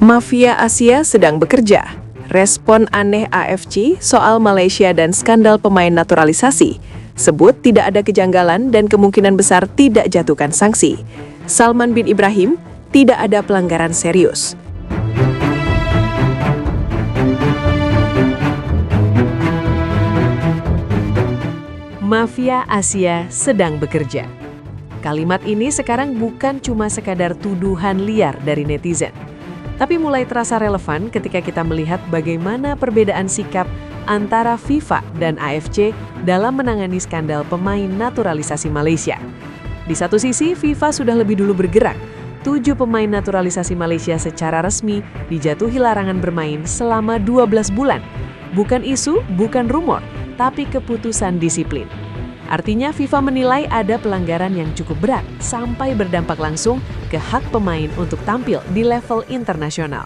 Mafia Asia sedang bekerja. Respon aneh AFC soal Malaysia dan skandal pemain naturalisasi. Sebut tidak ada kejanggalan dan kemungkinan besar tidak jatuhkan sanksi. Salman bin Ibrahim, tidak ada pelanggaran serius. Mafia Asia sedang bekerja. Kalimat ini sekarang bukan cuma sekadar tuduhan liar dari netizen, tapi mulai terasa relevan ketika kita melihat bagaimana perbedaan sikap antara FIFA dan AFC dalam menangani skandal pemain naturalisasi Malaysia. Di satu sisi, FIFA sudah lebih dulu bergerak. 7 pemain naturalisasi Malaysia secara resmi dijatuhi larangan bermain selama 12 bulan. Bukan isu, bukan rumor, tapi keputusan disiplin. Artinya FIFA menilai ada pelanggaran yang cukup berat sampai berdampak langsung ke hak pemain untuk tampil di level internasional.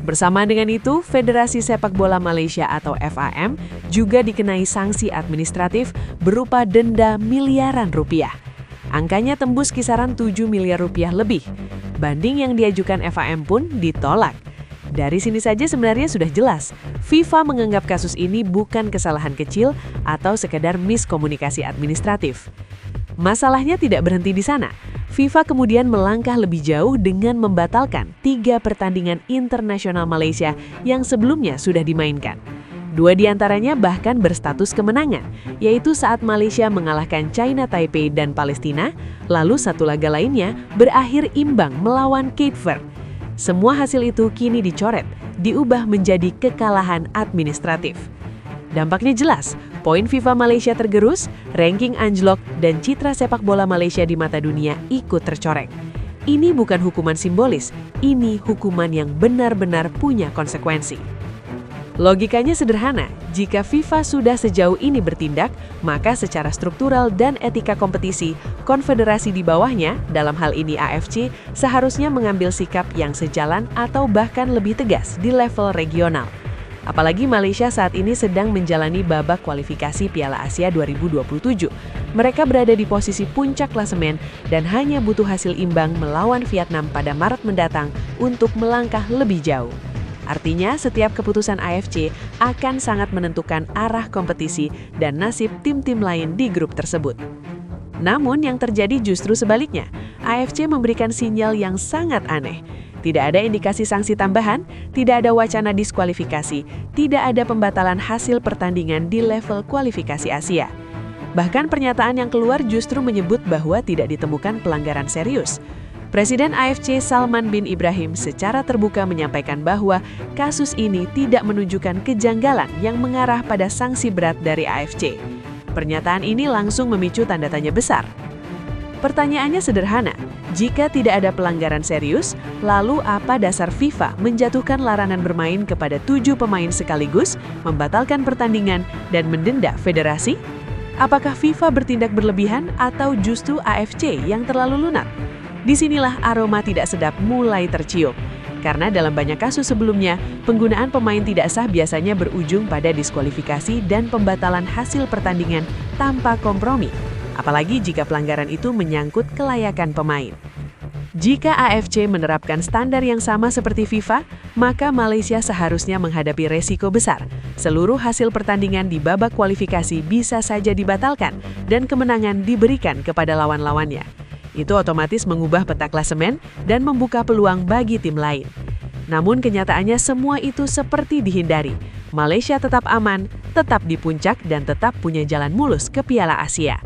Bersama dengan itu, Federasi Sepak Bola Malaysia atau FAM juga dikenai sanksi administratif berupa denda miliaran rupiah. Angkanya tembus kisaran 7 miliar rupiah lebih. Banding yang diajukan FAM pun ditolak. Dari sini saja sebenarnya sudah jelas, FIFA menganggap kasus ini bukan kesalahan kecil atau sekedar miskomunikasi administratif. Masalahnya tidak berhenti di sana. FIFA kemudian melangkah lebih jauh dengan membatalkan 3 pertandingan internasional Malaysia yang sebelumnya sudah dimainkan. 2 diantaranya bahkan berstatus kemenangan, yaitu saat Malaysia mengalahkan China Taipei dan Palestina, lalu satu laga lainnya berakhir imbang melawan Cape Verde. Semua hasil itu kini dicoret, diubah menjadi kekalahan administratif. Dampaknya jelas, poin FIFA Malaysia tergerus, ranking anjlok, dan citra sepak bola Malaysia di mata dunia ikut tercoreng. Ini bukan hukuman simbolis, ini hukuman yang benar-benar punya konsekuensi. Logikanya sederhana, jika FIFA sudah sejauh ini bertindak, maka secara struktural dan etika kompetisi, konfederasi di bawahnya, dalam hal ini AFC, seharusnya mengambil sikap yang sejalan atau bahkan lebih tegas di level regional. Apalagi Malaysia saat ini sedang menjalani babak kualifikasi Piala Asia 2027. Mereka berada di posisi puncak klasemen dan hanya butuh hasil imbang melawan Vietnam pada Maret mendatang untuk melangkah lebih jauh. Artinya, setiap keputusan AFC akan sangat menentukan arah kompetisi dan nasib tim-tim lain di grup tersebut. Namun, yang terjadi justru sebaliknya. AFC memberikan sinyal yang sangat aneh. Tidak ada indikasi sanksi tambahan, tidak ada wacana diskualifikasi, tidak ada pembatalan hasil pertandingan di level kualifikasi Asia. Bahkan pernyataan yang keluar justru menyebut bahwa tidak ditemukan pelanggaran serius. Presiden AFC Salman bin Ibrahim secara terbuka menyampaikan bahwa kasus ini tidak menunjukkan kejanggalan yang mengarah pada sanksi berat dari AFC. Pernyataan ini langsung memicu tanda tanya besar. Pertanyaannya sederhana, jika tidak ada pelanggaran serius, lalu apa dasar FIFA menjatuhkan larangan bermain kepada 7 pemain sekaligus, membatalkan pertandingan, dan mendenda federasi? Apakah FIFA bertindak berlebihan atau justru AFC yang terlalu lunak? Disinilah aroma tidak sedap mulai tercium. Karena dalam banyak kasus sebelumnya, penggunaan pemain tidak sah biasanya berujung pada diskualifikasi dan pembatalan hasil pertandingan tanpa kompromi. Apalagi jika pelanggaran itu menyangkut kelayakan pemain. Jika AFC menerapkan standar yang sama seperti FIFA, maka Malaysia seharusnya menghadapi resiko besar. Seluruh hasil pertandingan di babak kualifikasi bisa saja dibatalkan dan kemenangan diberikan kepada lawan-lawannya. Itu otomatis mengubah peta klasemen dan membuka peluang bagi tim lain. Namun kenyataannya semua itu seperti dihindari. Malaysia tetap aman, tetap di puncak, dan tetap punya jalan mulus ke Piala Asia.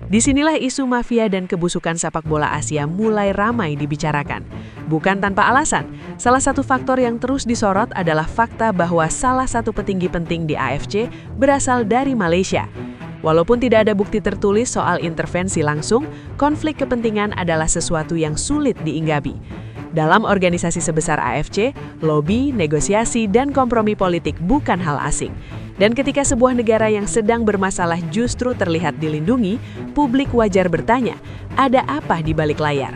Disinilah isu mafia dan kebusukan sepak bola Asia mulai ramai dibicarakan. Bukan tanpa alasan, salah satu faktor yang terus disorot adalah fakta bahwa salah satu petinggi penting di AFC berasal dari Malaysia. Walaupun tidak ada bukti tertulis soal intervensi langsung, konflik kepentingan adalah sesuatu yang sulit diinggapi. Dalam organisasi sebesar AFC, lobi, negosiasi, dan kompromi politik bukan hal asing. Dan ketika sebuah negara yang sedang bermasalah justru terlihat dilindungi, publik wajar bertanya, ada apa di balik layar?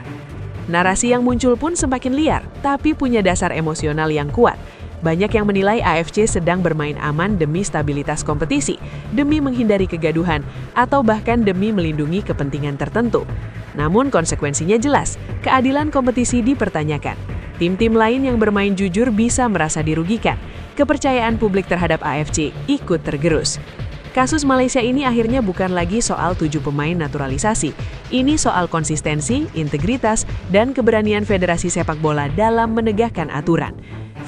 Narasi yang muncul pun semakin liar, tapi punya dasar emosional yang kuat. Banyak yang menilai AFC sedang bermain aman demi stabilitas kompetisi, demi menghindari kegaduhan, atau bahkan demi melindungi kepentingan tertentu. Namun konsekuensinya jelas, keadilan kompetisi dipertanyakan. Tim-tim lain yang bermain jujur bisa merasa dirugikan. Kepercayaan publik terhadap AFC ikut tergerus. Kasus Malaysia ini akhirnya bukan lagi soal 7 pemain naturalisasi. Ini soal konsistensi, integritas, dan keberanian Federasi Sepak Bola dalam menegakkan aturan.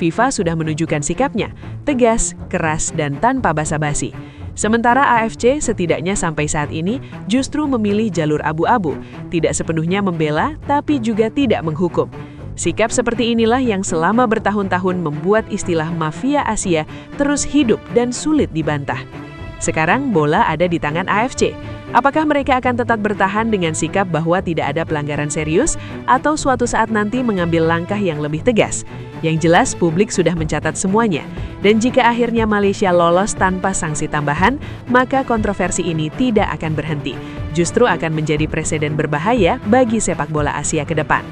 FIFA sudah menunjukkan sikapnya, tegas, keras, dan tanpa basa-basi. Sementara AFC setidaknya sampai saat ini justru memilih jalur abu-abu, tidak sepenuhnya membela, tapi juga tidak menghukum. Sikap seperti inilah yang selama bertahun-tahun membuat istilah mafia Asia terus hidup dan sulit dibantah. Sekarang bola ada di tangan AFC. Apakah mereka akan tetap bertahan dengan sikap bahwa tidak ada pelanggaran serius atau suatu saat nanti mengambil langkah yang lebih tegas? Yang jelas publik sudah mencatat semuanya. Dan jika akhirnya Malaysia lolos tanpa sanksi tambahan, maka kontroversi ini tidak akan berhenti. Justru akan menjadi preseden berbahaya bagi sepak bola Asia ke depan.